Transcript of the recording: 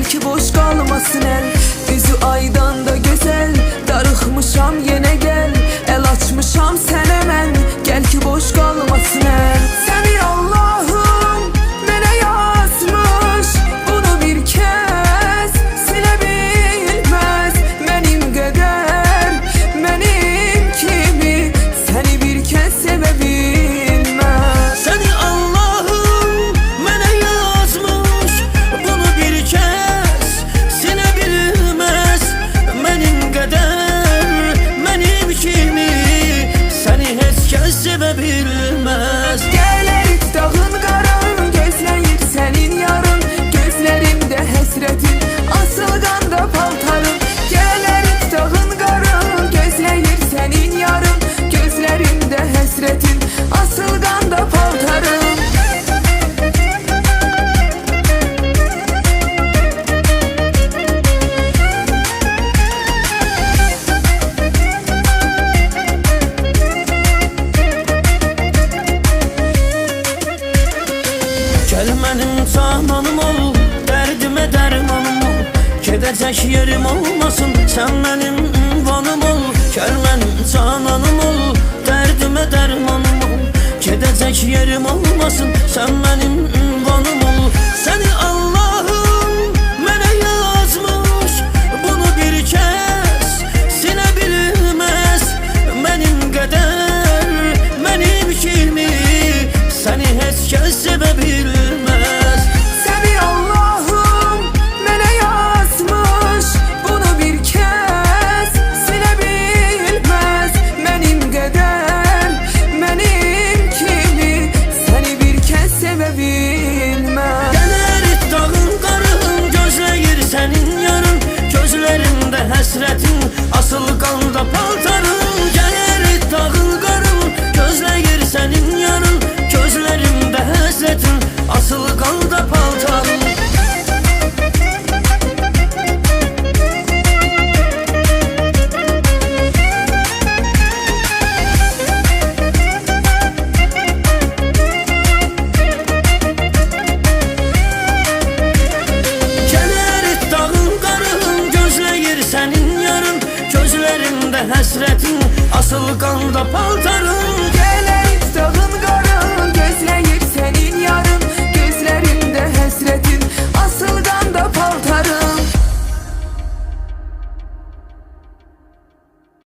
ki boş kalmasın el. Üzü aydan da güzel, darıxmışam yine gel. El açmışam sen hemen, gel ki boş kalmasın el. Seni Allah'ım mənə yazmış, bunu bir kez silebilmez. Benim kadar, benim kimi seni bir kez sevebilmez. Seni Allah'ım mənə yazmış, bunu bir kez silebilmez. Benim kadar, benim kimi seni heç kəs sevə bilməz. Gəlir dağın qaran, gözləyir sənin yarın. Gözlərimdə həsrətin, asılqanda paltarın. Gəlir dağın qaran, gözləyir sənin yarın. Gözlərimdə həsrətin, asılqanda paltarın. Gəl mənim cananım ol, dərdimə dərmanım ol. Gedəcək yerim olmasın, sən mənim ünvanım ol. Gəl mənim cananım ol, dərdimə dərmanım ol. Gedəcək yerim olmasın, sən mənim ünvanım ol. Səni Allah'ım mənə yazmış, bunu bir kez silebilmez. Benim kadar, benim kimi səni heç kəs sevə bilməz. Səni Allah'ım mənə yazmış, bunu bir kez silebilmez. Benim kadar, benim kimi seni bir kez sevebilmez. Gələr dağın qarın, gözləyir sənin yarın. Gözlərində həsrətin, asıl qanda paltarın. Gələr dağın qarın, gözləyir sənin yarın. Gözlərimdə həsrətin, asıl qanda paltarın. Gələr dağın qarın, gözləyir sənin yarın. Gözlərimdə həsrətin, asıl qanda paltarın.